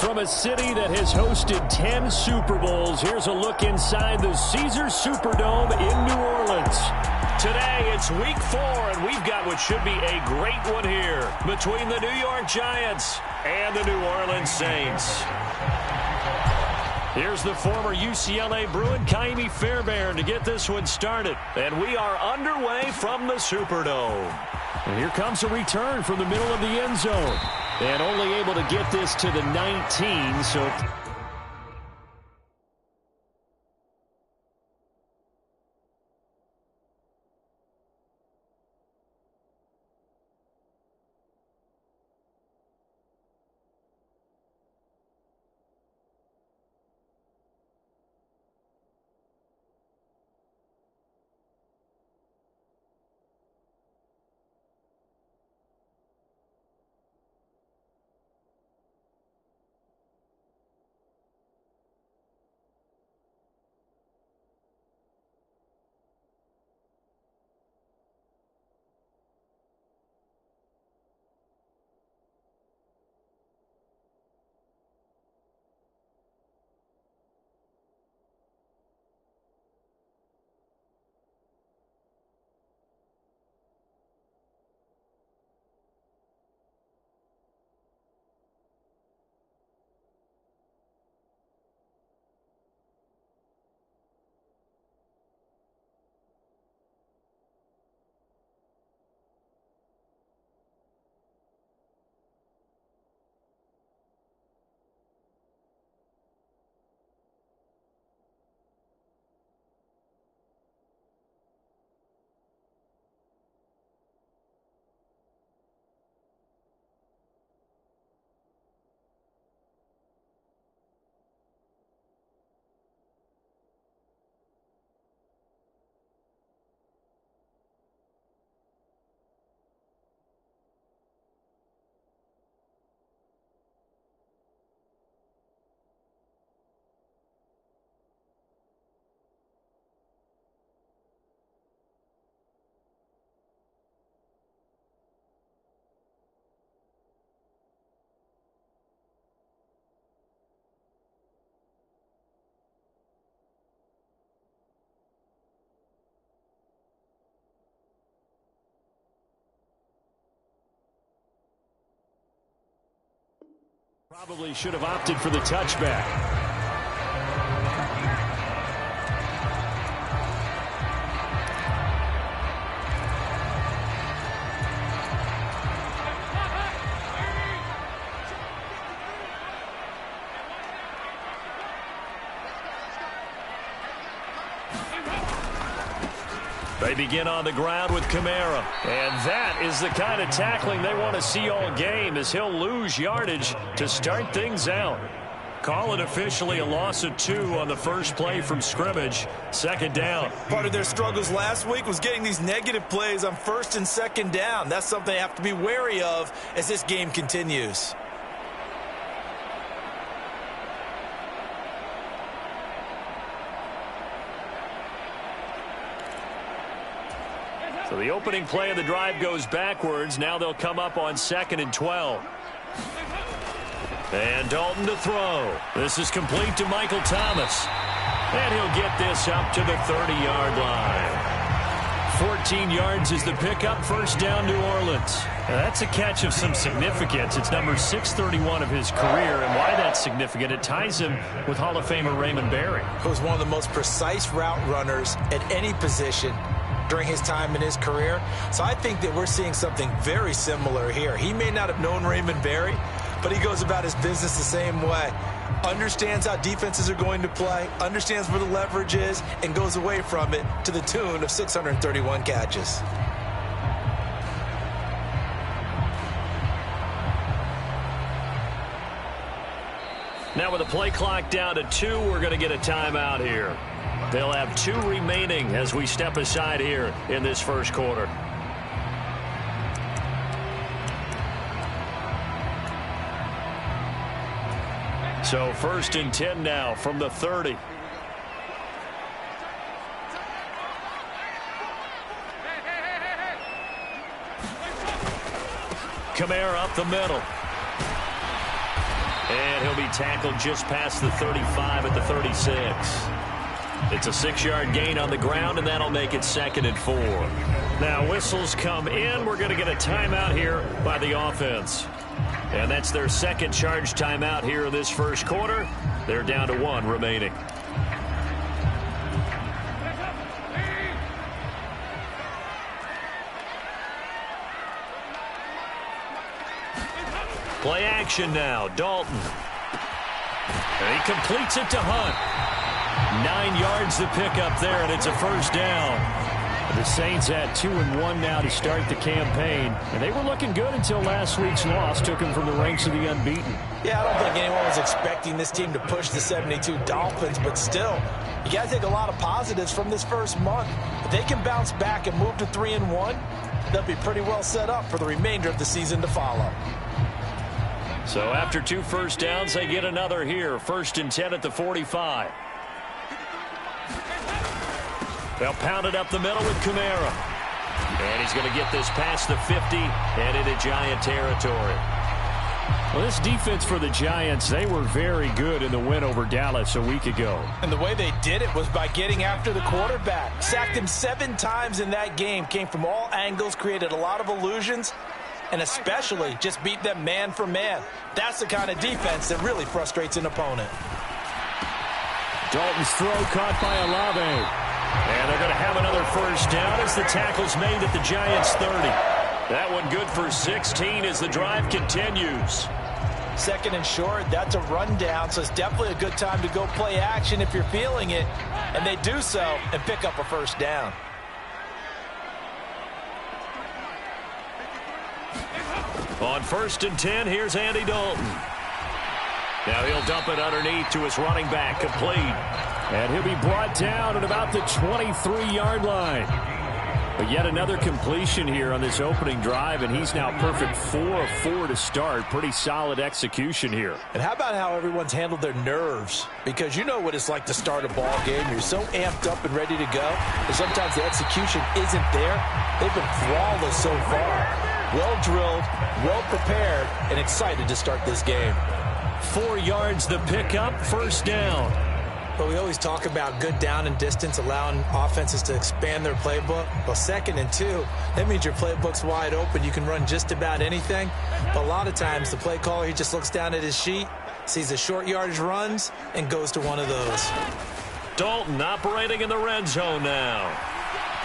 From a city that has hosted 10 Super Bowls, here's a look inside the Caesars Superdome in New Orleans. Today, it's week 4, and we've got what should be a great one here between the New York Giants and the New Orleans Saints. Here's the former UCLA Bruin, Ka'imi Fairbairn, to get this one started. And we are underway from the Superdome. And here comes a return from the middle of the end zone. And only able to get this to the 19, so... Probably should have opted for the touchback. They begin on the ground with Kamara. And that is the kind of tackling they want to see all game, as he'll lose yardage to start things out. Call it officially a loss of 2 on the first play from scrimmage. Second down. Part of their struggles last week was getting these negative plays on first and second down. That's something they have to be wary of as this game continues. So the opening play of the drive goes backwards. Now they'll come up on 2nd and 12. And Dalton to throw. This is complete to Michael Thomas. And he'll get this up to the 30-yard line. 14 yards is the pickup. First down, New Orleans. Now that's a catch of some significance. It's number 631 of his career. And why that's significant, it ties him with Hall of Famer Raymond Berry. He was one of the most precise route runners at any position during his time in his career. So I think that we're seeing something very similar here. He may not have known Raymond Berry, but he goes about his business the same way. Understands how defenses are going to play, understands where the leverage is, and goes away from it to the tune of 631 catches. Now with the play clock down to 2, we're going to get a timeout here. They'll have 2 remaining as we step aside here in this first quarter. So 1st and 10 now from the 30. Kamara up the middle. And he'll be tackled just past the 35 at the 36. It's a 6-yard gain on the ground, and that'll make it 2nd and 4. Now, whistles come in. We're going to get a timeout here by the offense. And that's their second charge timeout here in this first quarter. They're down to 1 remaining. Play action now. Dalton. And he completes it to Hunt. 9 yards to pick up there, and it's a first down. The Saints at 2-1 now to start the campaign. And they were looking good until last week's loss took them from the ranks of the unbeaten. Yeah, I don't think anyone was expecting this team to push the 72 Dolphins, but still, you got to take a lot of positives from this first month. If they can bounce back and move to 3-1, they'll be pretty well set up for the remainder of the season to follow. So after 2 first downs, they get another here. 1st and 10 at the 45. They'll pound it up the middle with Kamara. And he's going to get this past the 50 and into Giant territory. Well, this defense for the Giants, they were very good in the win over Dallas a week ago. And the way they did it was by getting after the quarterback. Sacked him 7 times in that game. Came from all angles, created a lot of illusions, and especially just beat them man for man. That's the kind of defense that really frustrates an opponent. Dalton's throw caught by Olave. And they're going to have another first down as the tackle's made at the Giants' 30. That one good for 16 as the drive continues. 2nd and short, that's a rundown, so it's definitely a good time to go play action if you're feeling it. And they do so and pick up a first down. On 1st and 10, here's Andy Dalton. Now he'll dump it underneath to his running back, complete. And he'll be brought down at about the 23-yard line. But yet another completion here on this opening drive, and he's now perfect 4 of 4 to start. Pretty solid execution here. And how about how everyone's handled their nerves? Because you know what it's like to start a ball game. You're so amped up and ready to go, and sometimes the execution isn't there. They've been flawless so far. Well drilled, well prepared, and excited to start this game. 4 yards the pickup, first down. But we always talk about good down and distance, allowing offenses to expand their playbook. Well, 2nd and 2, that means your playbook's wide open. You can run just about anything. But a lot of times, the play caller, he just looks down at his sheet, sees the short yardage runs, and goes to one of those. Dalton operating in the red zone now.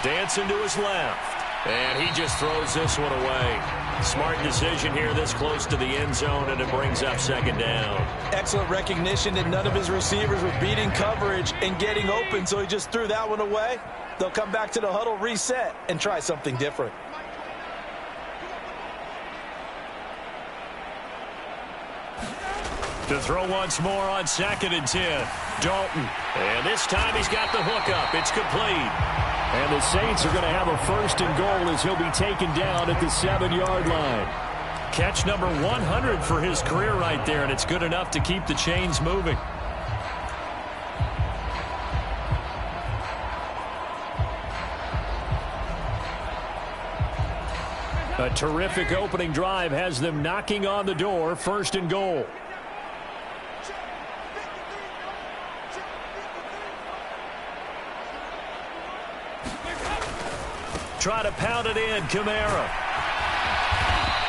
Dancing to his left. And he just throws this one away. Smart decision here this close to the end zone, and it brings up 2nd down. Excellent recognition that none of his receivers were beating coverage and getting open, so he just threw that one away. They'll come back to the huddle, reset, and try something different. To throw once more on 2nd and 10. Dalton. And this time he's got the hook up. It's complete. And the Saints are going to have a 1st and goal as he'll be taken down at the 7-yard line. Catch number 100 for his career right there, and it's good enough to keep the chains moving. A terrific opening drive has them knocking on the door. 1st and goal. Try to pound it in, Kamara.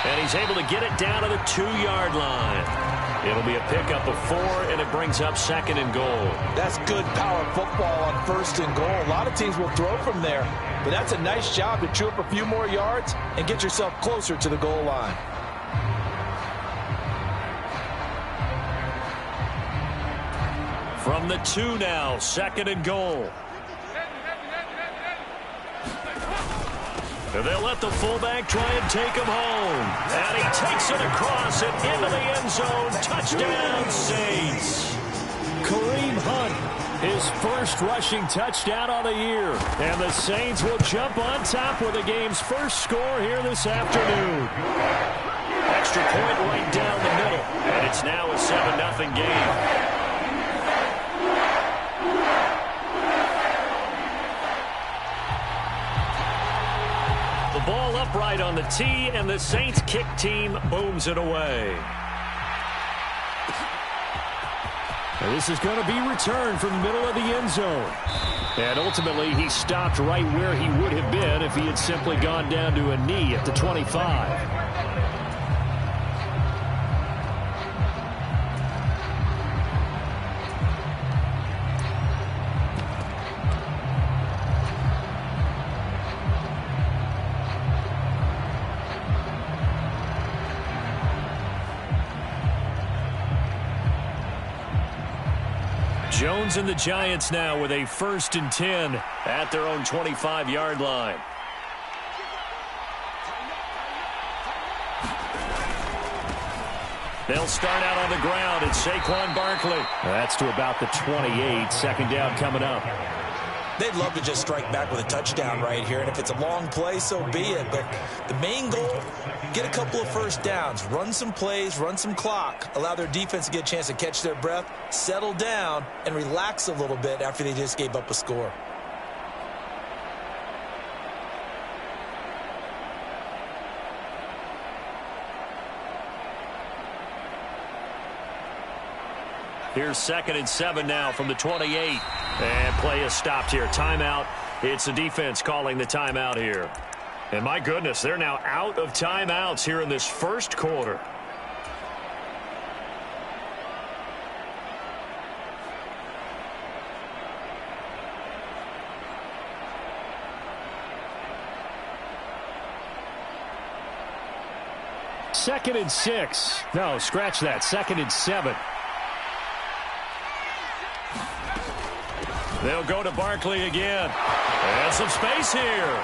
And he's able to get it down to the 2-yard line. It'll be a pickup of 4, and it brings up 2nd and goal. That's good power football on 1st and goal. A lot of teams will throw from there, but that's a nice job to chew up a few more yards and get yourself closer to the goal line. From the 2 now, 2nd and goal. And they'll let the fullback try and take him home. And he takes it across and into the end zone. Touchdown, Saints. Kareem Hunt, his first rushing touchdown of the year. And the Saints will jump on top with the game's first score here this afternoon. Extra point right down the middle. And it's now a 7-0 game. The ball upright on the tee, and the Saints kick team booms it away. And this is going to be returned from the middle of the end zone. And ultimately, he stopped right where he would have been if he had simply gone down to a knee at the 25. Jones and the Giants now with a 1st and 10 at their own 25-yard line. They'll start out on the ground. It's Saquon Barkley. That's to about the 28. 2nd down coming up. They'd love to just strike back with a touchdown right here, and if it's a long play, so be it. But the main goal, get a couple of 1st downs, run some plays, run some clock, allow their defense to get a chance to catch their breath, settle down, and relax a little bit after they just gave up a score. Here's 2nd and 7 now from the 28. And play is stopped here. Timeout. It's the defense calling the timeout here. And my goodness, they're now out of timeouts here in this 1st quarter. Second and 6. No, scratch that. 2nd and 7. They'll go to Barkley again. And some space here.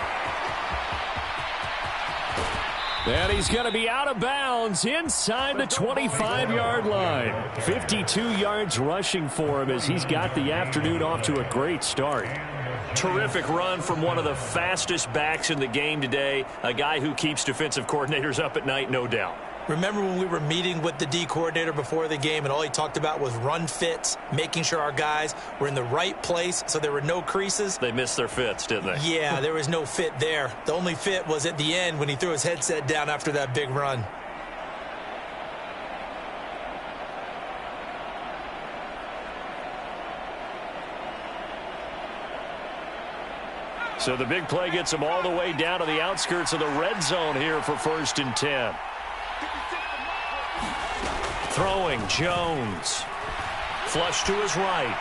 And he's going to be out of bounds inside the 25-yard line. 52 yards rushing for him as he's got the afternoon off to a great start. Terrific run from one of the fastest backs in the game today. A guy who keeps defensive coordinators up at night, no doubt. Remember when we were meeting with the D coordinator before the game and all he talked about was run fits, making sure our guys were in the right place so there were no creases? They missed their fits, didn't they? Yeah, there was no fit there. The only fit was at the end when he threw his headset down after that big run. So the big play gets him all the way down to the outskirts of the red zone here for 1st and 10. Throwing, Jones. Flush to his right.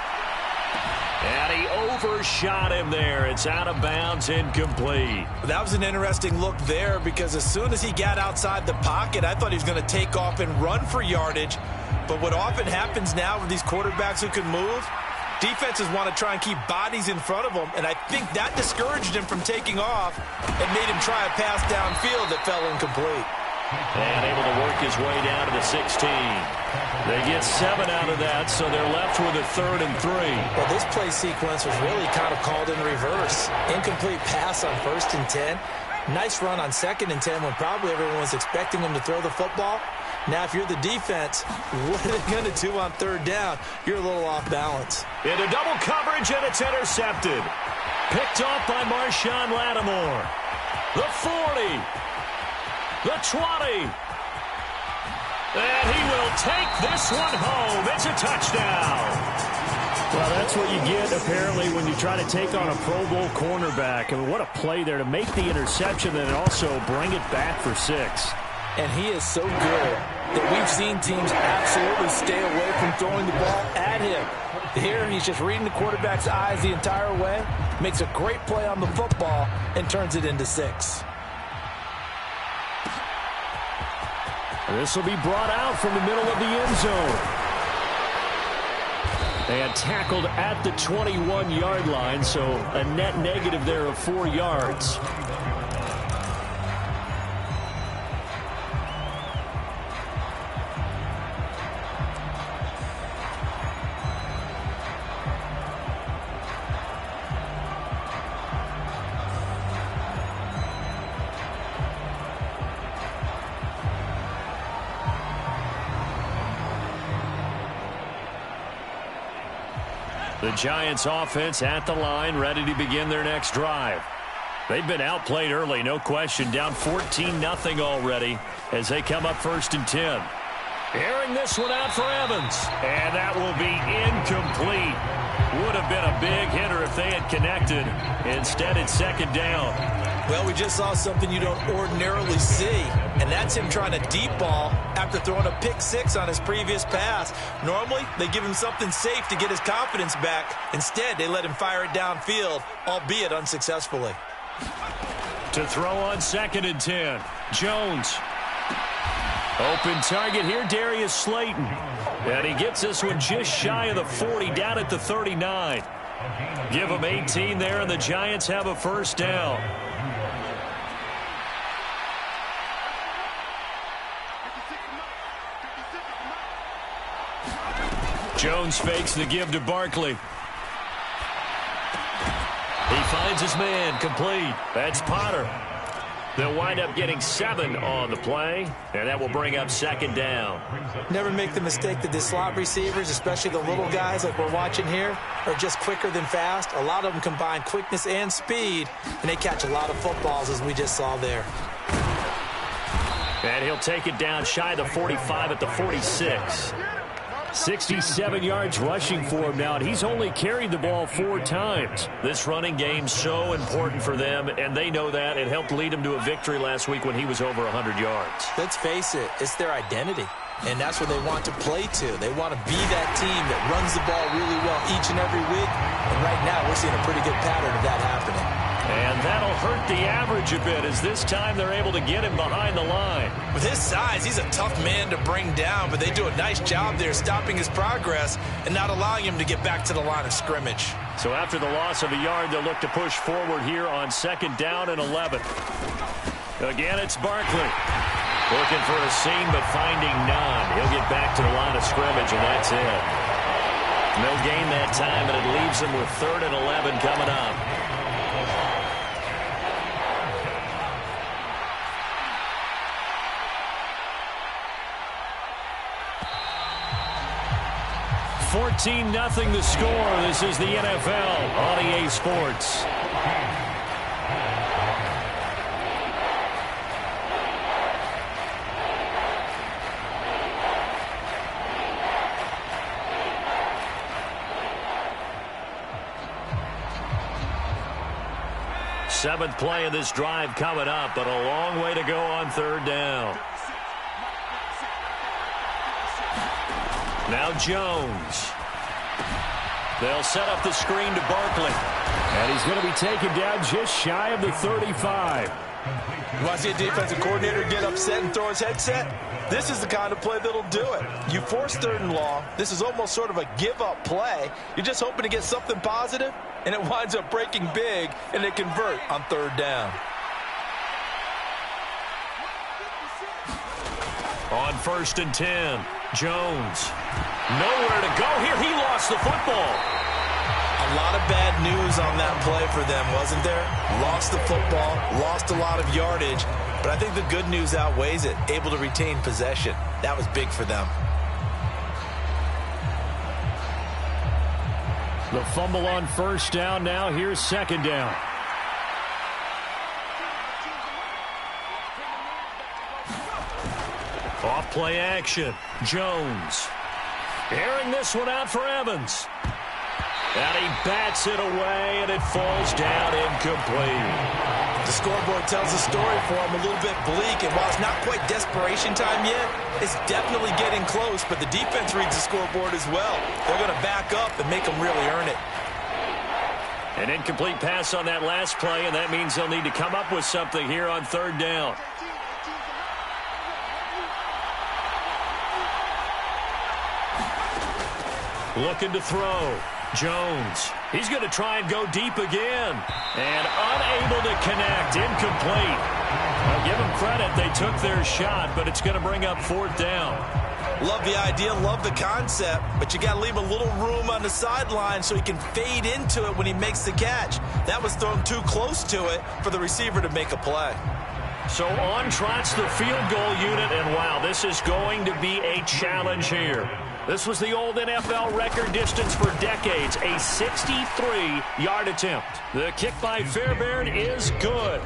And he overshot him there. It's out of bounds, incomplete. That was an interesting look there because as soon as he got outside the pocket, I thought he was going to take off and run for yardage. But what often happens now with these quarterbacks who can move, defenses want to try and keep bodies in front of them, and I think that discouraged him from taking off and made him try a pass downfield that fell incomplete. And able to work his way down to the 16. They get 7 out of that, so they're left with a 3rd and 3. Well, this play sequence was really kind of called in reverse. Incomplete pass on 1st and 10. Nice run on 2nd and 10 when probably everyone was expecting him to throw the football. Now, if you're the defense, what are they going to do on 3rd down? You're a little off balance. Into double coverage, and it's intercepted. Picked off by Marshawn Lattimore. The 40. The 20. And he will take this one home. It's a touchdown. Well, that's what you get, apparently, when you try to take on a Pro Bowl cornerback. I mean, what a play there to make the interception and also bring it back for 6. And he is so good that we've seen teams absolutely stay away from throwing the ball at him. Here, he's just reading the quarterback's eyes the entire way, makes a great play on the football, and turns it into 6. This will be brought out from the middle of the end zone. And tackled at the 21-yard line, so a net negative there of 4 yards. The Giants offense at the line, ready to begin their next drive. They've been outplayed early, no question. Down 14-0 already as they come up 1st and 10. Airing this one out for Evans. And that will be incomplete. Would have been a big hitter if they had connected. Instead, it's second down. Well, we just saw something you don't ordinarily see, and that's him trying to deep ball after throwing a pick six on his previous pass. Normally, they give him something safe to get his confidence back. Instead, they let him fire it downfield, albeit unsuccessfully. To throw on 2nd and 10. Jones. Open target here, Darius Slayton. And he gets this one just shy of the 40, down at the 39. Give him 18 there, and the Giants have a first down. Jones fakes the give to Barkley. He finds his man, complete. That's Potter. They'll wind up getting 7 on the play, and that will bring up second down. Never make the mistake that the slot receivers, especially the little guys like we're watching here, are just quicker than fast. A lot of them combine quickness and speed, and they catch a lot of footballs, as we just saw there. And he'll take it down shy of the 45 at the 46. 67 yards rushing for him now, and he's only carried the ball 4 times. This running game's so important for them, and they know that. It helped lead him to a victory last week when he was over 100 yards. Let's face it, it's their identity, and that's what they want to play to. They want to be that team that runs the ball really well each and every week, and right now we're seeing a pretty good pattern of that happening. And that'll hurt the average a bit, as this time they're able to get him behind the line. With his size, he's a tough man to bring down, but they do a nice job there stopping his progress and not allowing him to get back to the line of scrimmage. So after the loss of a yard, they'll look to push forward here on 2nd down and 11. Again, it's Barkley. Looking for a seam, but finding none. He'll get back to the line of scrimmage, and that's it. No gain that time, and it leaves them with 3rd and 11 coming up. $14-0 the score. This is the NFL on EA Sports. Seventh play of this drive coming up, but a long way to go on 3rd down. Now Jones. They'll set up the screen to Barkley. And he's going to be taken down just shy of the 35. You want to see a defensive coordinator get upset and throw his headset? This is the kind of play that'll do it. You force 3rd and long. This is almost sort of a give-up play. You're just hoping to get something positive, and it winds up breaking big, and they convert on 3rd down. On 1st and 10, Jones. Nowhere to go here. He lost the football. A lot of bad news on that play for them, wasn't there? Lost the football, lost a lot of yardage, but I think the good news outweighs it. Able to retain possession. That was big for them. The fumble on 1st down. Now here's 2nd down. Off play action. Jones. Airing this one out for Evans. And he bats it away, and it falls down incomplete. The scoreboard tells a story for him, a little bit bleak, and while it's not quite desperation time yet, it's definitely getting close, but the defense reads the scoreboard as well. They're going to back up and make them really earn it. An incomplete pass on that last play, and that means they'll need to come up with something here on 3rd down. Looking to throw. Jones. He's going to try and go deep again. And unable to connect. Incomplete. I'll give them credit. They took their shot, but it's going to bring up 4th down. Love the idea, love the concept, but you got to leave a little room on the sideline so he can fade into it when he makes the catch. That was thrown too close to it for the receiver to make a play. So on trots the field goal unit, and wow, this is going to be a challenge here. This was the old NFL record distance for decades, a 63-yard attempt. The kick by Fairbairn is good.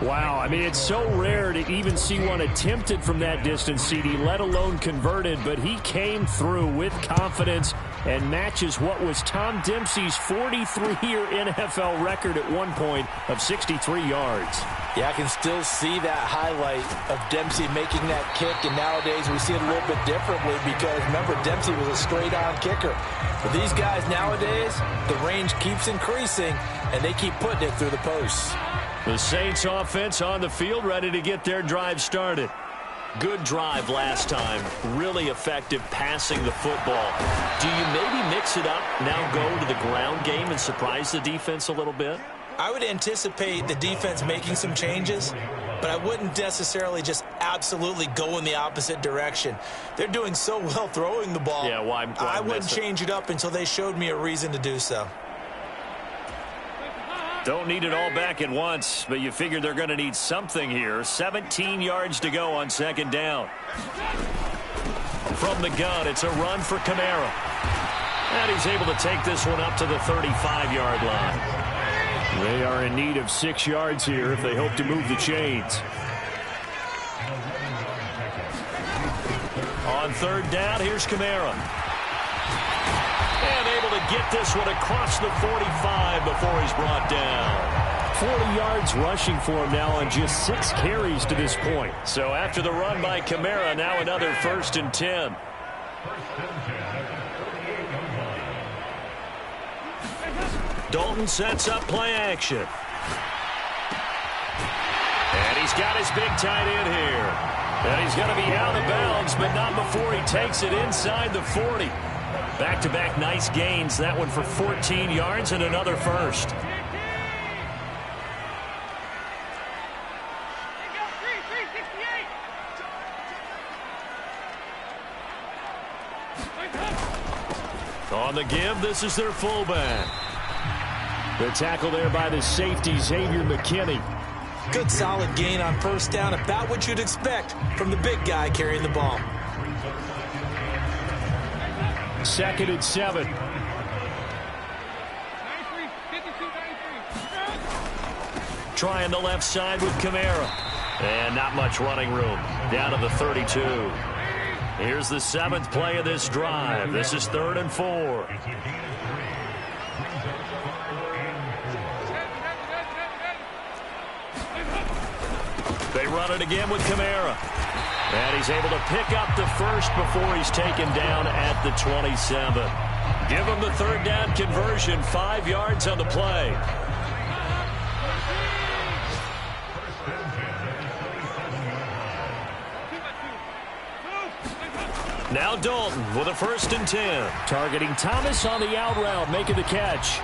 Wow, I mean, it's so rare to even see one attempted from that distance, CD, let alone converted, but he came through with confidence and matches what was Tom Dempsey's 43-year NFL record at one point of 63 yards. Yeah, I can still see that highlight of Dempsey making that kick, and nowadays we see it a little bit differently because, remember, Dempsey was a straight-on kicker. But these guys nowadays, the range keeps increasing, and they keep putting it through the posts. The Saints offense on the field, ready to get their drive started. Good drive last time. Really effective passing the football. Do you maybe mix it up, now go to the ground game and surprise the defense a little bit? I would anticipate the defense making some changes, but I wouldn't necessarily just absolutely go in the opposite direction. They're doing so well throwing the ball. Yeah, why I wouldn't change it up until they showed me a reason to do so. Don't need it all back at once, but you figure they're going to need something here. 17 yards to go on second down. From the gun, it's a run for Kamara. And he's able to take this one up to the 35-yard line. They are in need of 6 yards here if they hope to move the chains. On third down, here's Kamara. And able to get this one across the 45 before he's brought down. 40 yards rushing for him now on just 6 carries to this point. So after the run by Kamara, now another 1st and 10. Dalton sets up play action. And he's got his big tight end here. And he's going to be out of bounds, but not before he takes it inside the 40. Back-to-back nice gains. That one for 14 yards and another first. On the give, this is their fullback. The tackle there by the safety, Xavier McKinney. Good solid gain on first down, about what you'd expect from the big guy carrying the ball. 2nd and 7. Trying the left side with Kamara. And not much running room. Down to the 32. Here's the 7th play of this drive. This is 3rd and 4. They run it again with Kamara. And he's able to pick up the first before he's taken down at the 27. Give him the 3rd down conversion, 5 yards on the play. Now Dalton with a 1st and 10. Targeting Thomas on the out route, making the catch.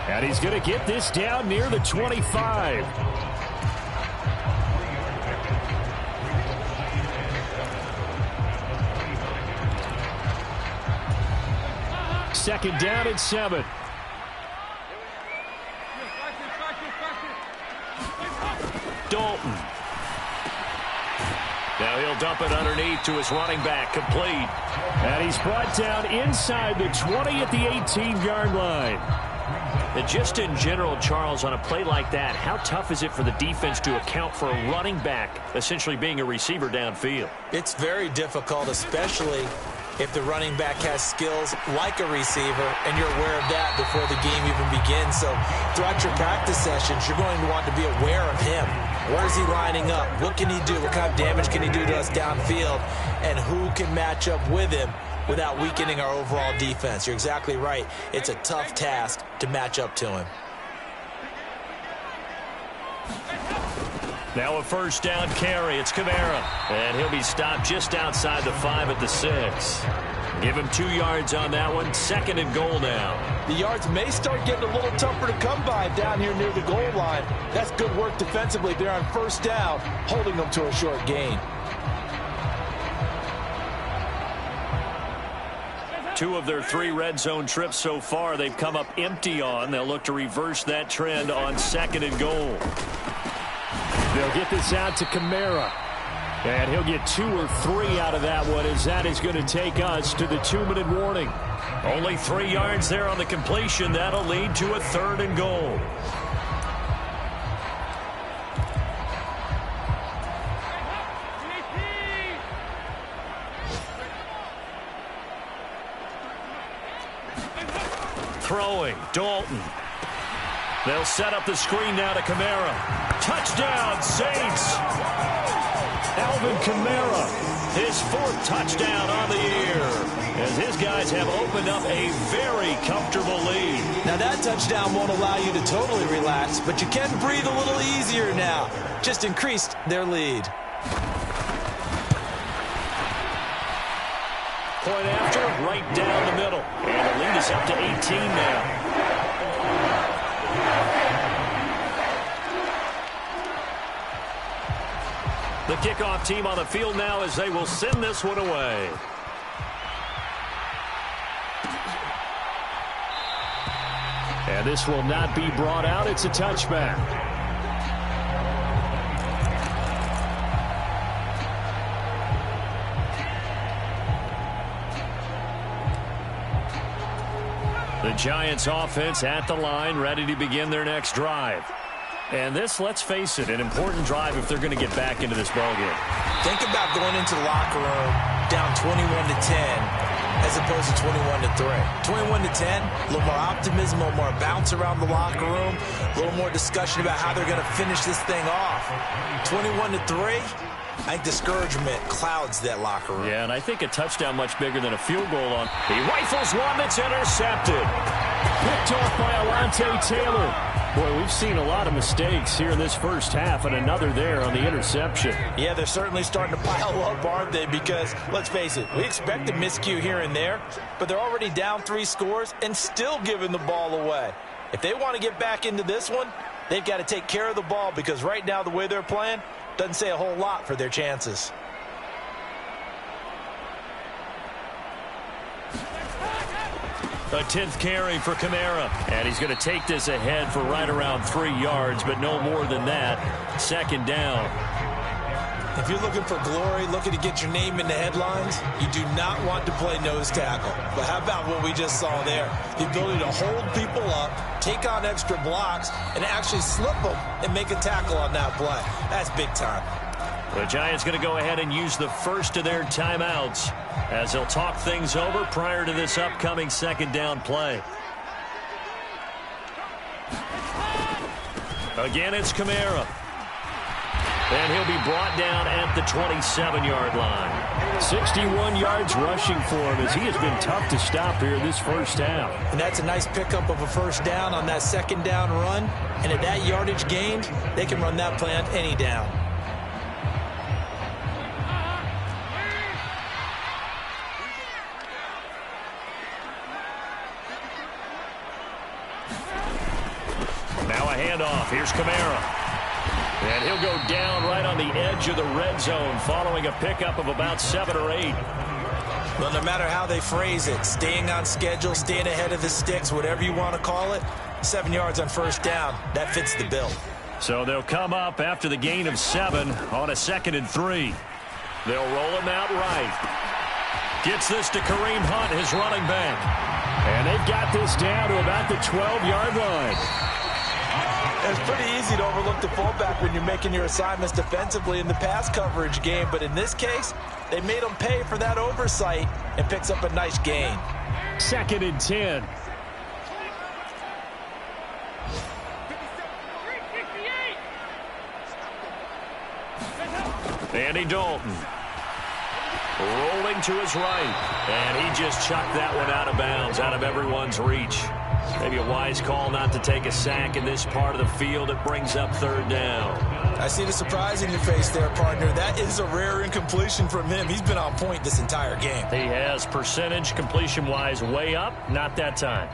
And he's going to get this down near the 25. Second down and 7. Dalton. Now he'll dump it underneath to his running back, complete. And he's brought down inside the 20 at the 18-yard line. And just in general, Charles, on a play like that, how tough is it for the defense to account for a running back essentially being a receiver downfield? It's very difficult, especially if the running back has skills like a receiver, and you're aware of that before the game even begins. So throughout your practice sessions, you're going to want to be aware of him. Where is he lining up? What can he do? What kind of damage can he do to us downfield? And who can match up with him without weakening our overall defense? You're exactly right. It's a tough task to match up to him. Now a 1st down carry. It's Kamara. And he'll be stopped just outside the 5 at the 6. Give him 2 yards on that one. 2nd and goal now. The yards may start getting a little tougher to come by down here near the goal line. That's good work defensively there on 1st down, holding them to a short gain. 2 of their 3 red zone trips so far they've come up empty on. They'll look to reverse that trend on 2nd and goal. They'll get this out to Kamara. And he'll get 2 or 3 out of that one, as that is going to take us to the 2-minute warning. Only 3 yards there on the completion. That'll lead to a 3rd and goal. throwing. Dalton. They'll set up the screen now to Kamara. Touchdown, Saints! Alvin Kamara, his 4th touchdown on the year, as his guys have opened up a very comfortable lead. Now that touchdown won't allow you to totally relax, but you can breathe a little easier now. Just increased their lead. Point after, right down the middle. And the lead is up to 18 now. The kickoff team on the field now as they will send this one away. And this will not be brought out. It's a touchback. The Giants offense at the line, ready to begin their next drive. And this, let's face it, an important drive if they're going to get back into this ballgame. Think about going into the locker room down 21-10 as opposed to 21-3. 21-10, a little more optimism, a little more bounce around the locker room, a little more discussion about how they're going to finish this thing off. 21-3, I think discouragement clouds that locker room. Yeah, and I think a touchdown much bigger than a field goal on. He rifles one that's intercepted. Picked off by Alontae Taylor. Boy, we've seen a lot of mistakes here in this first half, and another there on the interception. Yeah, they're certainly starting to pile up, aren't they? Because, let's face it, we expect a miscue here and there, but they're already down 3 scores and still giving the ball away. If they want to get back into this one, they've got to take care of the ball, because right now the way they're playing doesn't say a whole lot for their chances. A 10th carry for Kamara. And he's going to take this ahead for right around 3 yards, but no more than that. 2nd down. If you're looking for glory, looking to get your name in the headlines, you do not want to play nose tackle. But how about what we just saw there? The ability to hold people up, take on extra blocks, and actually slip them and make a tackle on that play. That's big time. The Giants going to go ahead and use the first of their timeouts as they'll talk things over prior to this upcoming 2nd down play. Again, it's Kamara. And he'll be brought down at the 27-yard line. 61 yards rushing for him as he has been tough to stop here this first half. And that's a nice pickup of a 1st down on that 2nd down run. And at that yardage gained, they can run that play on any down. Now a handoff. Here's Kamara. And he'll go down right on the edge of the red zone following a pickup of about 7 or 8. Well, no matter how they phrase it, staying on schedule, staying ahead of the sticks, whatever you want to call it, 7 yards on 1st down, that fits the bill. So they'll come up after the gain of 7 on a 2nd and 3. They'll roll him out right. Gets this to Kareem Hunt, his running back. And they've got this down to about the 12-yard line. It's pretty easy to overlook the fullback when you're making your assignments defensively in the pass coverage game. But in this case, they made him pay for that oversight and picks up a nice gain. 2nd and 10. Andy Dalton. Rolling to his right. And he just chucked that one out of bounds, out of everyone's reach. Maybe a wise call not to take a sack in this part of the field. It brings up 3rd down. I see the surprise in your face there, partner. That is a rare incompletion from him. He's been on point this entire game. He has percentage completion-wise way up. Not that time.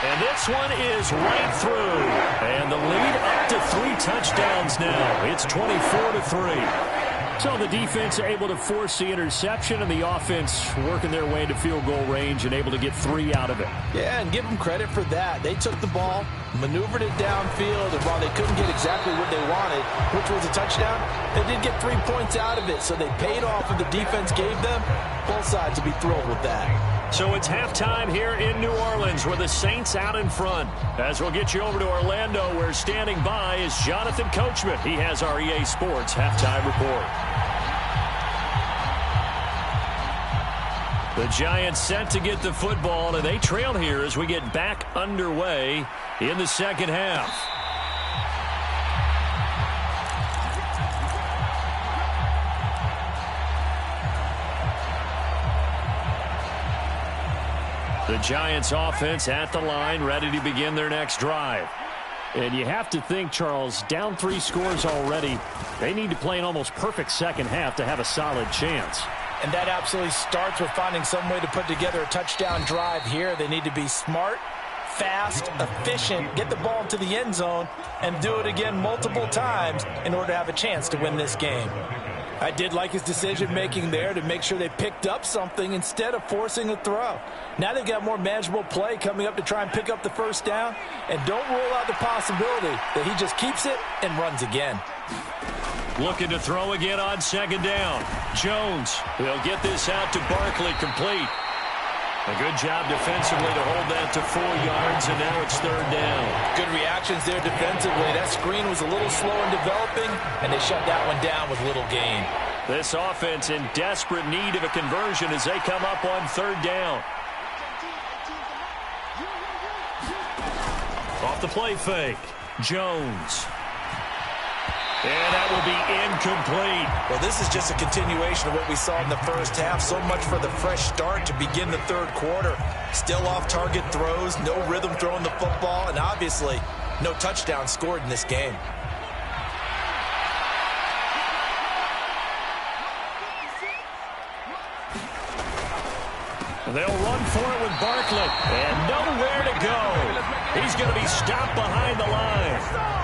And this one is right through. And the lead up to 3 touchdowns now. It's 24-3. So the defense able to force the interception, and the offense working their way into field goal range and able to get 3 out of it. Yeah, and give them credit for that. They took the ball, maneuvered it downfield, and while they couldn't get exactly what they wanted, which was a touchdown, they did get 3 points out of it. So they paid off what the defense gave them. Both sides will be thrilled with that. So it's halftime here in New Orleans with the Saints out in front. As we'll get you over to Orlando, where standing by is Jonathan Coachman. He has our EA Sports halftime report. The Giants set to get the football, and they trail here as we get back underway in the second half. The Giants offense at the line, ready to begin their next drive. And you have to think, Charles, down 3 scores already. They need to play an almost perfect second half to have a solid chance. And that absolutely starts with finding some way to put together a touchdown drive here. They need to be smart, fast, efficient, get the ball into the end zone, and do it again multiple times in order to have a chance to win this game. I did like his decision-making there to make sure they picked up something instead of forcing a throw. Now they've got more manageable play coming up to try and pick up the first down, and don't rule out the possibility that he just keeps it and runs again. Looking to throw again on second down. Jones, they'll get this out to Barkley, complete. A good job defensively to hold that to 4 yards, and now it's third down. Good reactions there defensively. That screen was a little slow in developing, and they shut that one down with little gain. This offense in desperate need of a conversion as they come up on third down. Off the play fake. Jones. And that will be incomplete. Well, this is just a continuation of what we saw in the first half. So much for the fresh start to begin the third quarter. Still off-target throws, no rhythm throwing the football, and obviously no touchdown scored in this game. They'll run for it with Barkley, and nowhere to go. He's going to be stopped behind the line.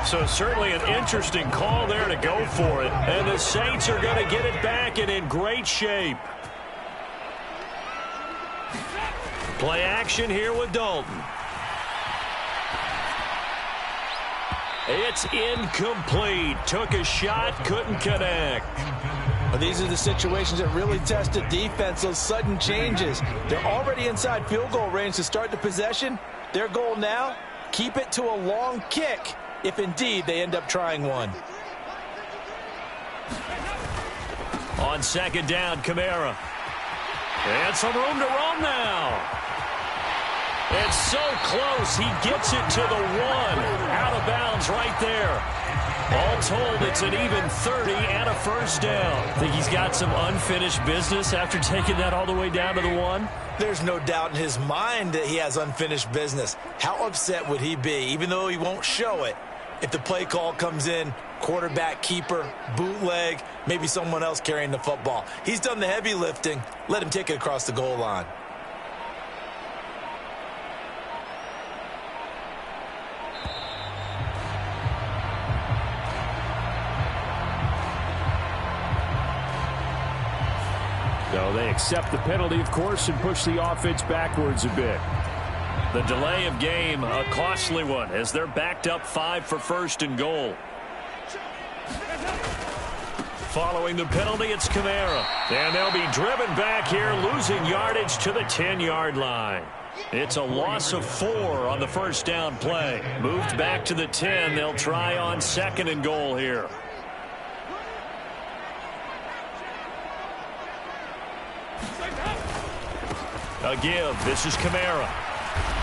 So certainly an interesting call there to go for it. And the Saints are going to get it back and in great shape. Play action here with Dalton. It's incomplete. Took a shot, couldn't connect. Well, these are the situations that really test the defense, those sudden changes. They're already inside field goal range to start the possession. Their goal now, keep it to a long kick, if indeed they end up trying one. On second down, Kamara. And some room to roam now. It's so close, he gets it to the 1. Out of bounds right there. All told, it's an even 30 and a first down. Think he's got some unfinished business after taking that all the way down to the 1? There's no doubt in his mind that he has unfinished business. How upset would he be, even though he won't show it, if the play call comes in, quarterback keeper, bootleg, maybe someone else carrying the football. He's done the heavy lifting. Let him take it across the goal line. So they accept the penalty, of course, and push the offense backwards a bit. The delay of game, a costly one, as they're backed up 5 for first and goal. Following the penalty, it's Kamara. And they'll be driven back here, losing yardage to the 10-yard line. It's a loss of 4 on the first down play. Moved back to the 10. They'll try on second and goal here. A give. This is Kamara.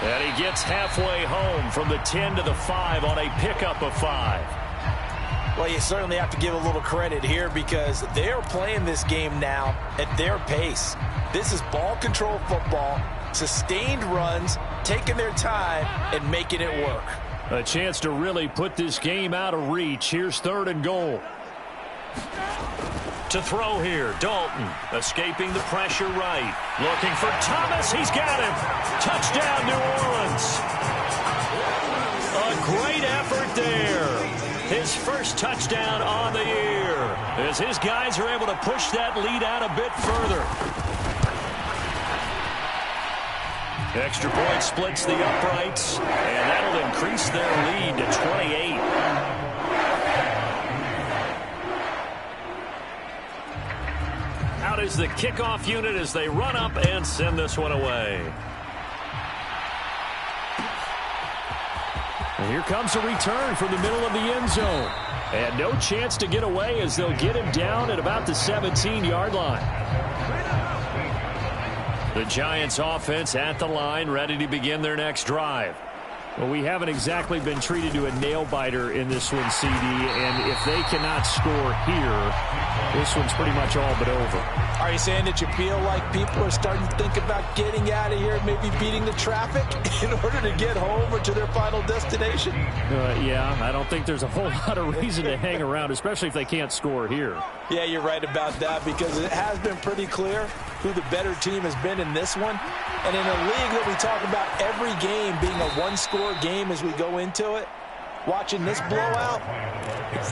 And he gets halfway home from the 10 to the 5 on a pickup of 5. Well, you certainly have to give a little credit here because they're playing this game now at their pace. This is ball control football, sustained runs, taking their time and making it work. A chance to really put this game out of reach. Here's third and goal. To throw here, Dalton, escaping the pressure right. Looking for Thomas, he's got him. Touchdown, New Orleans. A great effort there. His first touchdown on the year, as his guys are able to push that lead out a bit further. Extra point splits the uprights, and that'll increase their lead to 28. Out is the kickoff unit as they run up and send this one away. And here comes a return from the middle of the end zone. And no chance to get away as they'll get him down at about the 17-yard line. The Giants offense at the line, ready to begin their next drive. Well, we haven't exactly been treated to a nail-biter in this one, CD, and if they cannot score here, this one's pretty much all but over. Are you saying that you feel like people are starting to think about getting out of here, maybe beating the traffic in order to get home or to their final destination? Yeah, I don't think there's a whole lot of reason to hang around, especially if they can't score here. Yeah, you're right about that, because it has been pretty clear who the better team has been in this one. And in a league that we talk about every game being a one-score game as we go into it, watching this blowout,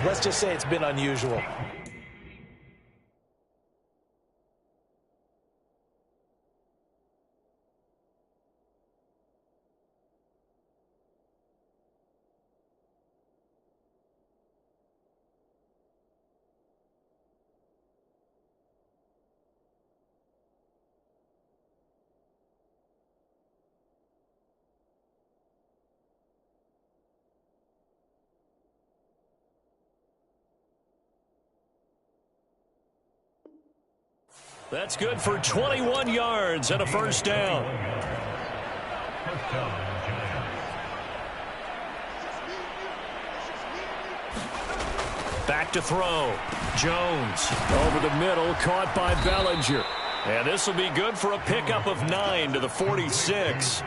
let's just say it's been unusual. That's good for 21 yards and a first down. Back to throw. Jones over the middle, caught by Bellinger. And this will be good for a pickup of 9 to the 46.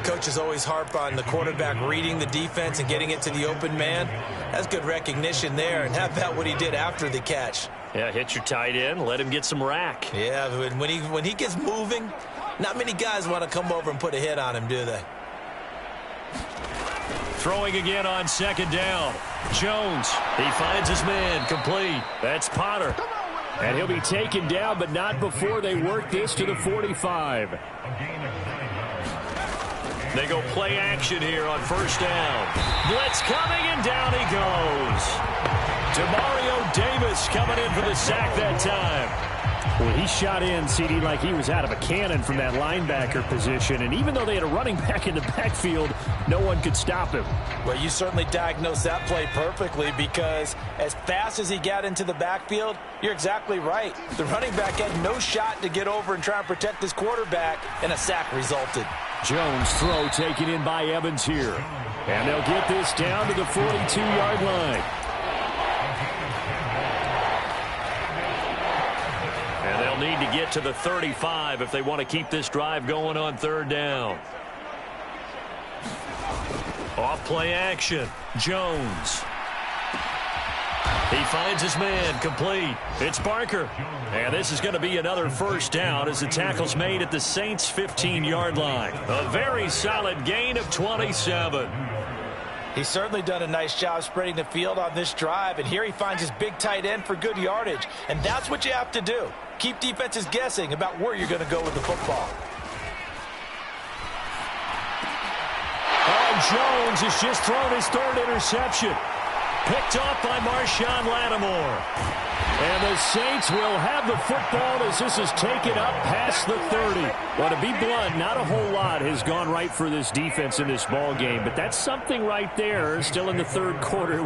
Coaches always harp on the quarterback reading the defense and getting it to the open man. That's good recognition there. And how about what he did after the catch? Yeah, hit your tight end, let him get some rack. Yeah, when he gets moving, not many guys want to come over and put a hit on him, do they? Throwing again on second down. Jones, he finds his man, complete. That's Potter. And he'll be taken down, but not before they work this to the 45. They go play action here on first down. Blitz coming, and down he goes. Demario Davis coming in for the sack that time. Well, he shot in, CD, like he was out of a cannon from that linebacker position. And even though they had a running back in the backfield, no one could stop him. Well, you certainly diagnosed that play perfectly, because as fast as he got into the backfield, you're exactly right. The running back had no shot to get over and try and protect his quarterback, and a sack resulted. Jones' throw taken in by Evans here. And they'll get this down to the 42-yard line. And they'll need to get to the 35 if they want to keep this drive going on third down. Off play action. Jones. He finds his man, complete. It's Barker. And this is going to be another first down as the tackle's made at the Saints' 15-yard line. A very solid gain of 27. He's certainly done a nice job spreading the field on this drive, and here he finds his big tight end for good yardage. And that's what you have to do. Keep defenses guessing about where you're going to go with the football. And Jones has just thrown his third interception. Picked off by Marshawn Lattimore. And the Saints will have the football as this is taken up past the 30. Well, to be blunt, not a whole lot has gone right for this defense in this ball game, but that's something right there. Still in the third quarter.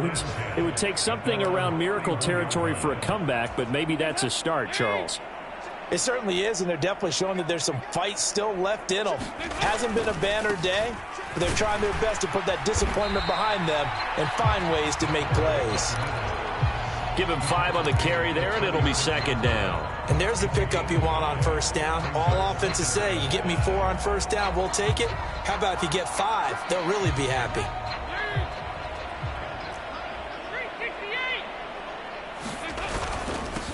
It would take something around miracle territory for a comeback, but maybe that's a start, Charles. It certainly is, and they're definitely showing that there's some fight still left in them. Hasn't been a banner day, but they're trying their best to put that disappointment behind them and find ways to make plays. Give him 5 on the carry there, and it'll be second down. And there's the pickup you want on first down. All offenses say, you get me 4 on first down, we'll take it. How about if you get 5? They'll really be happy.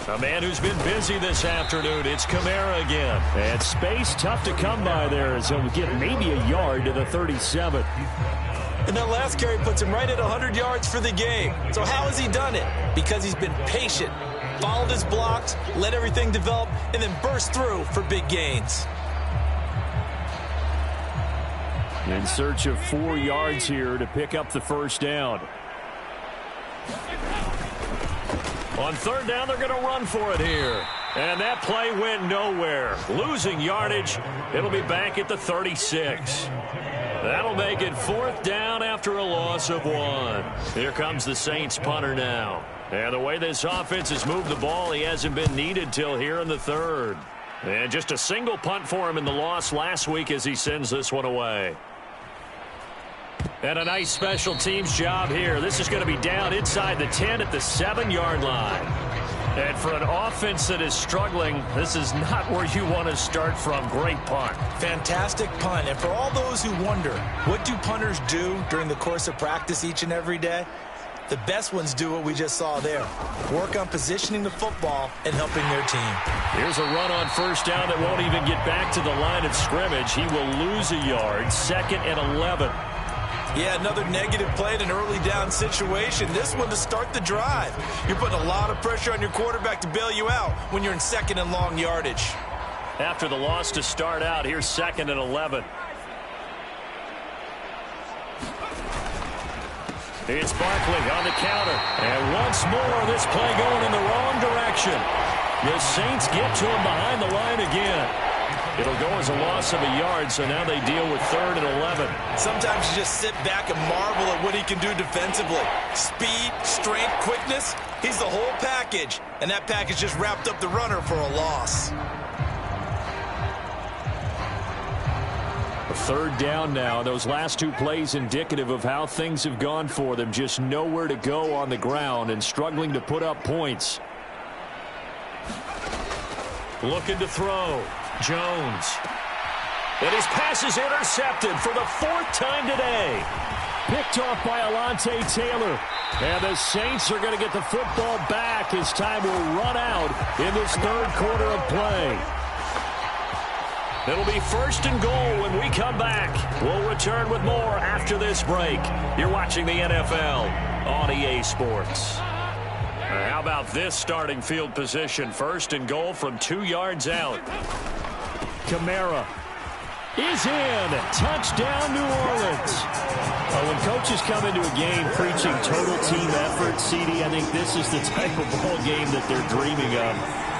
A man who's been busy this afternoon, it's Kamara again. And space tough to come by there, as he'll get maybe a yard to the 37. And that last carry puts him right at 100 yards for the game. So how has he done it? Because he's been patient, followed his blocks, let everything develop, and then burst through for big gains. In search of 4 yards here to pick up the first down. On third down, they're going to run for it here. And that play went nowhere. Losing yardage. It'll be back at the 36. That'll make it fourth down after a loss of 1. Here comes the Saints punter now. And the way this offense has moved the ball, he hasn't been needed till here in the third. And just a single punt for him in the loss last week as he sends this one away. And a nice special teams job here. This is going to be down inside the 10 at the 7-yard line. And for an offense that is struggling, this is not where you want to start from. Great punt. Fantastic punt. And for all those who wonder, what do punters do during the course of practice each and every day? The best ones do what we just saw there. Work on positioning the football and helping their team. Here's a run on first down that won't even get back to the line of scrimmage. He will lose a yard. 2nd and 11. Yeah, another negative play in an early down situation. This one to start the drive. You're putting a lot of pressure on your quarterback to bail you out when you're in 2nd and long yardage. After the loss to start out, here's 2nd and 11. It's Barkley on the counter. And once more, this play going in the wrong direction. The Saints get to him behind the line again. It'll go as a loss of a yard, so now they deal with 3rd and 11. Sometimes you just sit back and marvel at what he can do defensively. Speed, strength, quickness, he's the whole package. And that package just wrapped up the runner for a loss. 3rd down now. Those last 2 plays indicative of how things have gone for them. Just nowhere to go on the ground and struggling to put up points. Looking to throw. Jones. And his pass is intercepted for the 4th time today. Picked off by Alontae Taylor. And the Saints are going to get the football back as time will run out in this 3rd quarter of play. It'll be 1st and goal when we come back. We'll return with more after this break. You're watching the NFL on EA Sports. How about this starting field position? 1st and goal from 2 yards out. Kamara is in. Touchdown, New Orleans. When coaches come into a game preaching total team effort, CD, I think this is the type of ball game that they're dreaming of.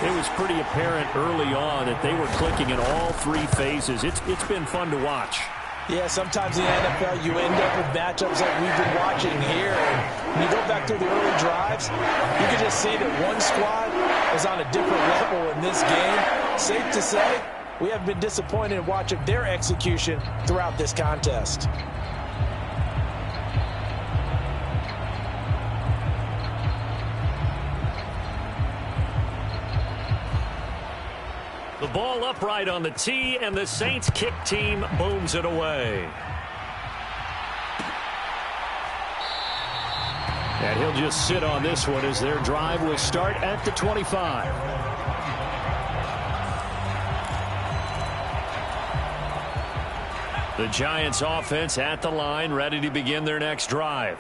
It was pretty apparent early on that they were clicking in all 3 phases. It's been fun to watch. Yeah, sometimes in the NFL you end up with matchups like we've been watching here. And when you go back through the early drives, you can just see that one squad is on a different level in this game. Safe to say, we have been disappointed in watching their execution throughout this contest. The ball upright on the tee, and the Saints kick team booms it away. And he'll just sit on this one as their drive will start at the 25. The Giants offense at the line, ready to begin their next drive.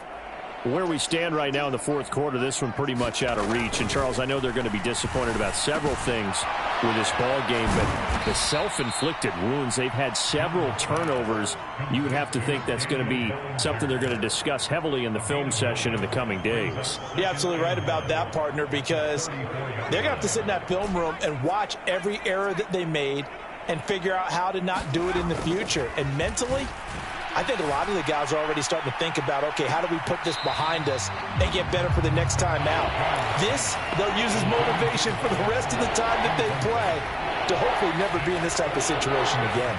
Where we stand right now in the 4th quarter, this one pretty much out of reach. And, Charles, I know they're going to be disappointed about several things with this ball game, but the self-inflicted wounds, they've had several turnovers. You would have to think that's going to be something they're going to discuss heavily in the film session in the coming days. You're absolutely right about that, partner, because they're going to have to sit in that film room and watch every error that they made and figure out how to not do it in the future. And mentally, I think a lot of the guys are already starting to think about, okay, how do we put this behind us and get better for the next time out? This, they'll use as motivation for the rest of the time that they play to hopefully never be in this type of situation again.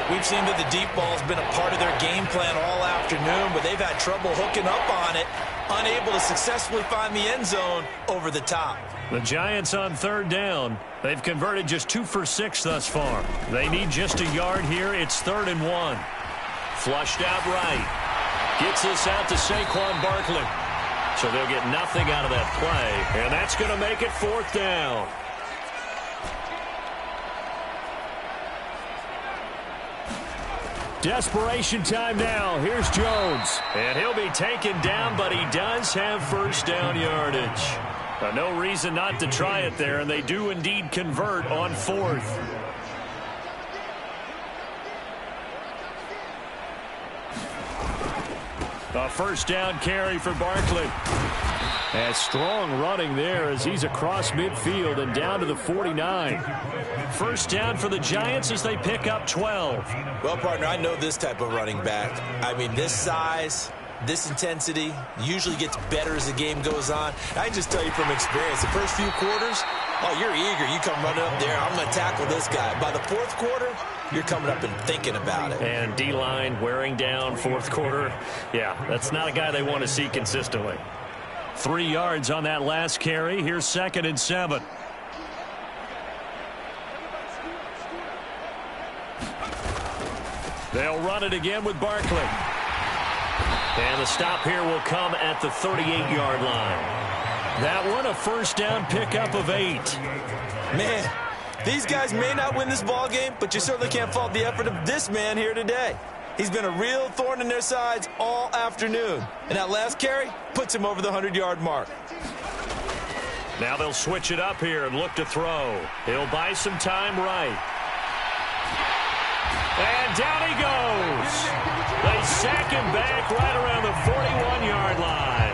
We've seen that the deep ball has been a part of their game plan all afternoon, but they've had trouble hooking up on it, unable to successfully find the end zone over the top. The Giants on 3rd down. They've converted just 2 for 6 thus far. They need just a yard here. It's 3rd and 1. Flushed out right. Gets this out to Saquon Barkley. So they'll get nothing out of that play. And that's going to make it 4th down. Desperation time now. Here's Jones. And he'll be taken down, but he does have 1st down yardage. No reason not to try it there, and they do indeed convert on 4th. A 1st down carry for Barkley. And strong running there as he's across midfield and down to the 49. 1st down for the Giants as they pick up 12. Well, partner, I know this type of running back. I mean, this size, This intensity usually gets better as the game goes on. I can just tell you from experience, the first few quarters, oh, you're eager. You come running up there, I'm going to tackle this guy. By the fourth quarter, you're coming up and thinking about it. And D-line wearing down fourth quarter. Yeah, that's not a guy they want to see consistently. 3 yards on that last carry. Here's 2nd and 7. They'll run it again with Barkley. And the stop here will come at the 38-yard line. That one, a first down pickup of 8. Man, these guys may not win this ball game, but you certainly can't fault the effort of this man here today. He's been a real thorn in their sides all afternoon. And that last carry puts him over the 100-yard mark. Now they'll switch it up here and look to throw. He'll buy some time right. And down he goes. They sack him back right around the 41-yard line.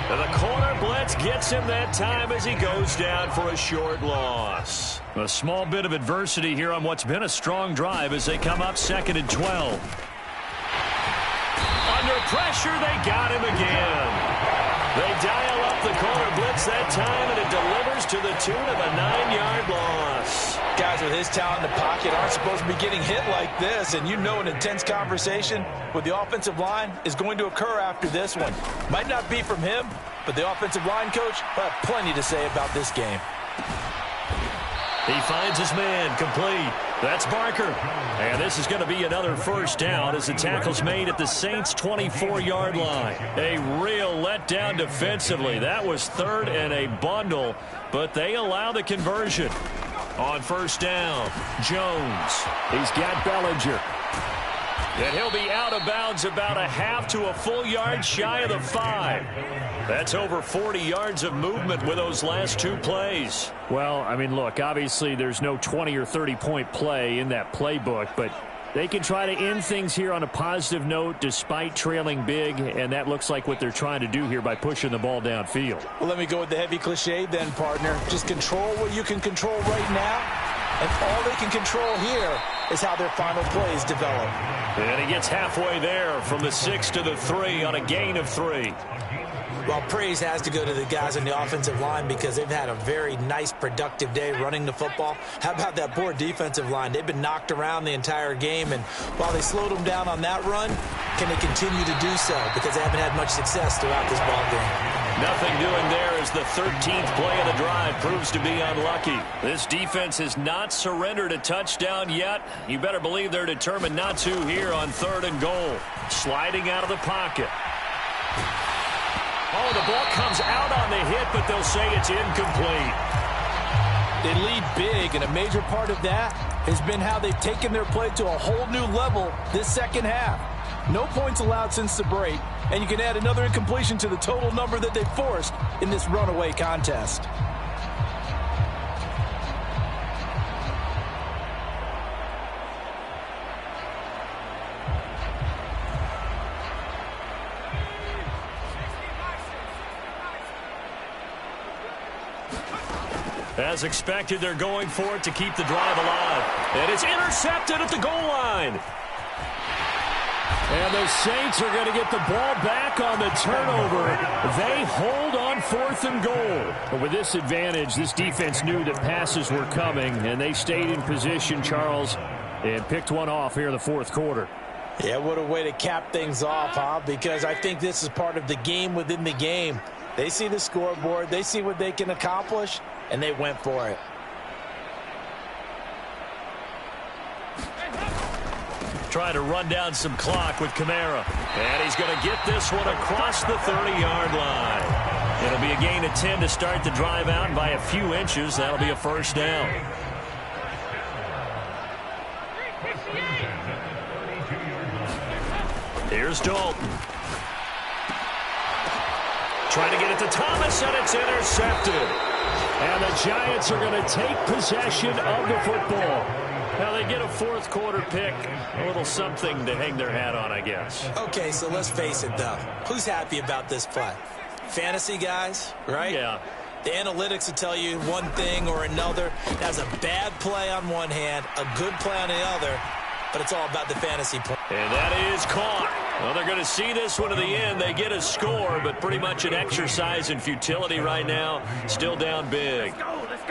And the corner blitz gets him that time as he goes down for a short loss. A small bit of adversity here on what's been a strong drive as they come up 2nd and 12. Under pressure, they got him again. They dial up the corner blitz that time, and it delivers to the tune of a 9-yard loss. Guys with his talent in the pocket aren't supposed to be getting hit like this, and you know an intense conversation with the offensive line is going to occur after this one. Might not be from him, but the offensive line coach will have plenty to say about this game. He finds his man complete. That's Barker. And this is going to be another first down as the tackle's made at the Saints' 24-yard line. A real letdown defensively. That was 3rd and a bundle, but they allow the conversion. On first down, Jones. He's got Bellinger. And he'll be out of bounds about a half to a full yard shy of the 5. That's over 40 yards of movement with those last 2 plays. Well, I mean, look, obviously there's no 20 or 30-point play in that playbook, but they can try to end things here on a positive note despite trailing big, and that looks like what they're trying to do here by pushing the ball downfield. Well, let me go with the heavy cliche then, partner. Just control what you can control right now, and all they can control here is how their final plays develop. And he gets halfway there from the 6 to the 3 on a gain of 3. Well, praise has to go to the guys on the offensive line because they've had a very nice, productive day running the football. How about that poor defensive line? They've been knocked around the entire game, and while they slowed them down on that run, can they continue to do so? Because they haven't had much success throughout this ball game. Nothing doing there as the 13th play of the drive proves to be unlucky. This defense has not surrendered a touchdown yet. You better believe they're determined not to here on 3rd and goal. Sliding out of the pocket. Oh, the ball comes out on the hit, but they'll say it's incomplete. They lead big, and a major part of that has been how they've taken their play to a whole new level this second half. No points allowed since the break, and you can add another incompletion to the total number that they forced in this runaway contest. As expected, they're going for it to keep the drive alive. And it's intercepted at the goal line. And the Saints are going to get the ball back on the turnover. They hold on 4th and goal. But with this advantage, this defense knew that passes were coming, and they stayed in position, Charles, and picked one off here in the 4th quarter. Yeah, what a way to cap things off, huh? Because I think this is part of the game within the game. They see the scoreboard, they see what they can accomplish, and they went for it. Trying to run down some clock with Kamara. And he's going to get this one across the 30-yard line. It'll be a gain of 10 to start the drive out, and by a few inches, that'll be a first down. Here's Dalton. Trying to get it to Thomas, and it's intercepted. And the Giants are going to take possession of the football. Now they get a 4th quarter pick, a little something to hang their hat on, I guess. Okay, so let's face it, though. Who's happy about this play? Fantasy guys, right? Yeah. The analytics will tell you one thing or another. That's a bad play on one hand, a good play on the other, but it's all about the fantasy play. And that is caught. Well, they're going to see this one to the end. They get a score, but pretty much an exercise in futility right now. Still down big.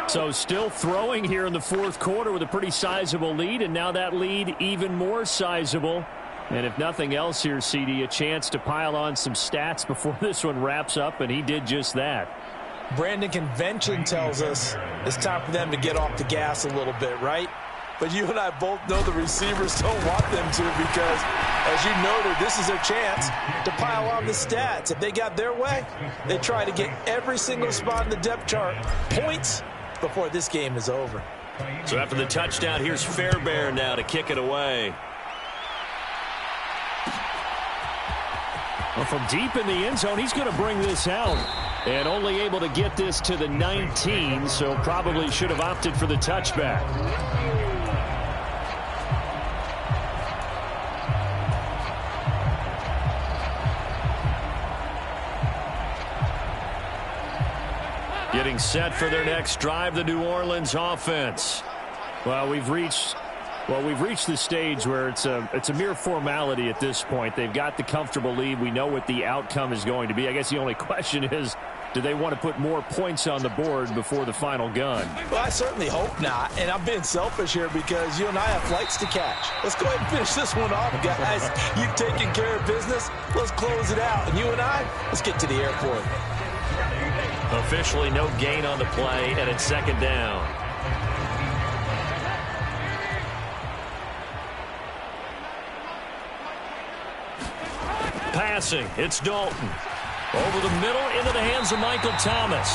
So still throwing here in the fourth quarter with a pretty sizable lead, and now that lead even more sizable. And if nothing else here, CD, a chance to pile on some stats before this one wraps up, and he did just that. Brandon, convention tells us it's time for them to get off the gas a little bit, right? But you and I both know the receivers don't want them to because, as you noted, this is their chance to pile on the stats. If they got their way, they try to get every single spot in the depth chart points before this game is over. So after the touchdown, here's Fairbairn now to kick it away. Well, from deep in the end zone, he's going to bring this out. And only able to get this to the 19, so probably should have opted for the touchback. Getting set for their next drive, the New Orleans offense. Well, we've reached the stage where it's a mere formality at this point. They've got the comfortable lead. We know what the outcome is going to be. I guess the only question is, do they want to put more points on the board before the final gun? Well, I certainly hope not. And I'm being selfish here because you and I have flights to catch. Let's go ahead and finish this one off, guys. You've taken care of business. Let's close it out. And you and I, let's get to the airport. Officially no gain on the play, and it's second down. Passing, it's Dalton. Over the middle, into the hands of Michael Thomas.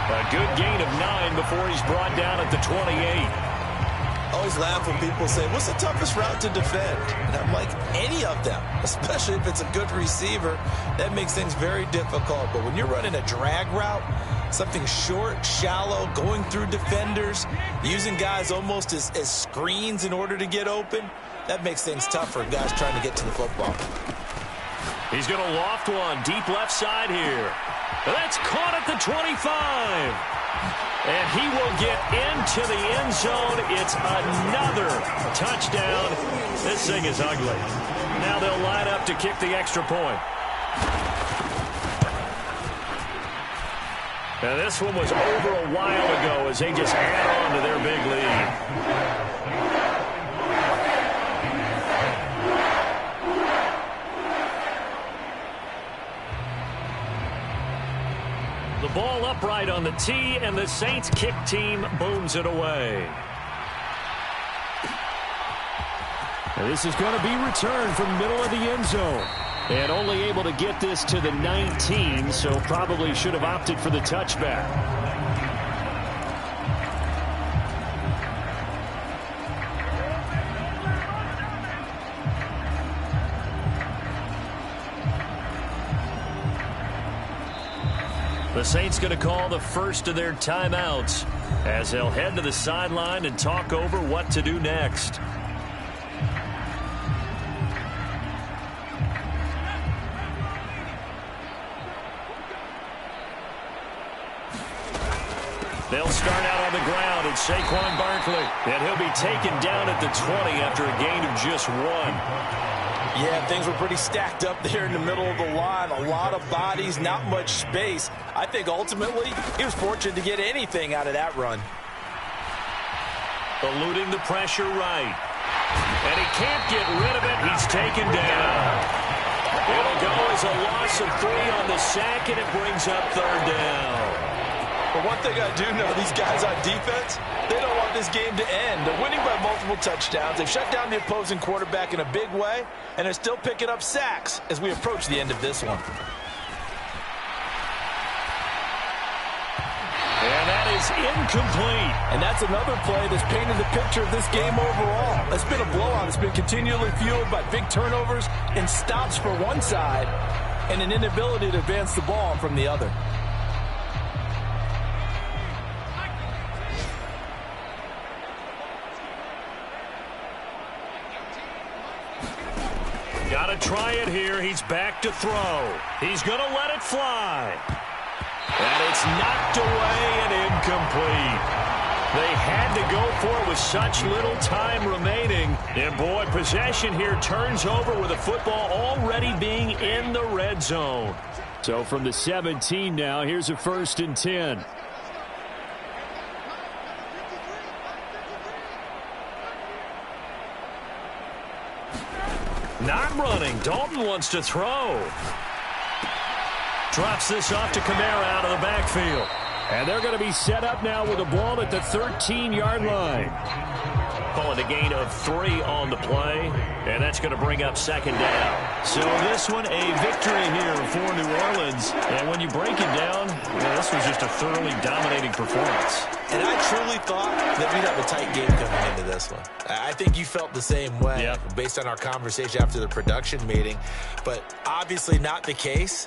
A good gain of 9 before he's brought down at the 28. I always laugh when people say, what's the toughest route to defend? And I'm like, any of them, especially if it's a good receiver. That makes things very difficult. But when you're running a drag route, something short, shallow, going through defenders, using guys almost as screens in order to get open, that makes things tough for guys trying to get to the football. He's going to loft one deep left side here. That's caught at the 25. And he will get into the end zone. It's another touchdown. This thing is ugly. Now they'll line up to kick the extra point. Now this one was over a while ago as they just add on to their big lead. The ball upright on the tee, and the Saints kick team booms it away. And this is going to be returned from middle of the end zone. And only able to get this to the 19, so probably should have opted for the touchback. The Saints going to call the first of their timeouts as they'll head to the sideline and talk over what to do next. They'll start out on the ground, and Saquon Barkley, and he'll be taken down at the 20 after a gain of just 1. Yeah, things were pretty stacked up there in the middle of the line. A lot of bodies, not much space. I think ultimately he was fortunate to get anything out of that run. Eluding the pressure right. And he can't get rid of it. He's taken down. It'll go as a loss of 3 on the sack, and it brings up third down. But one thing I do know, these guys on defense, they don't want this game to end. They're winning by multiple touchdowns. They've shut down the opposing quarterback in a big way, and they're still picking up sacks as we approach the end of this one. And that is incomplete. And that's another play that's painted the picture of this game overall. It's been a blowout. It's been continually fueled by big turnovers and stops for one side and an inability to advance the ball from the other. Got to try it here. He's back to throw. He's going to let it fly. And it's knocked away and incomplete. They had to go for it with such little time remaining. And, boy, possession here turns over with the football already being in the red zone. So from the 17 now, here's a 1st and 10. Not running. Dalton wants to throw. Drops this off to Kamara out of the backfield. And they're going to be set up now with a ball at the 13-yard line. Calling a gain of 3 on the play, and that's going to bring up 2nd down. So this one, a victory here for New Orleans. And when you break it down, this was just a thoroughly dominating performance. And I truly thought that we'd have a tight game coming into this one. I think you felt the same way based on our conversation after the production meeting, but obviously not the case.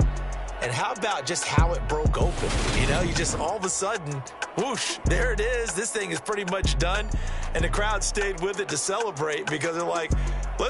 And how about just how it broke open? You know, you just all of a sudden, whoosh, there it is. This thing is pretty much done. And the crowd stayed with it to celebrate because they're like, let's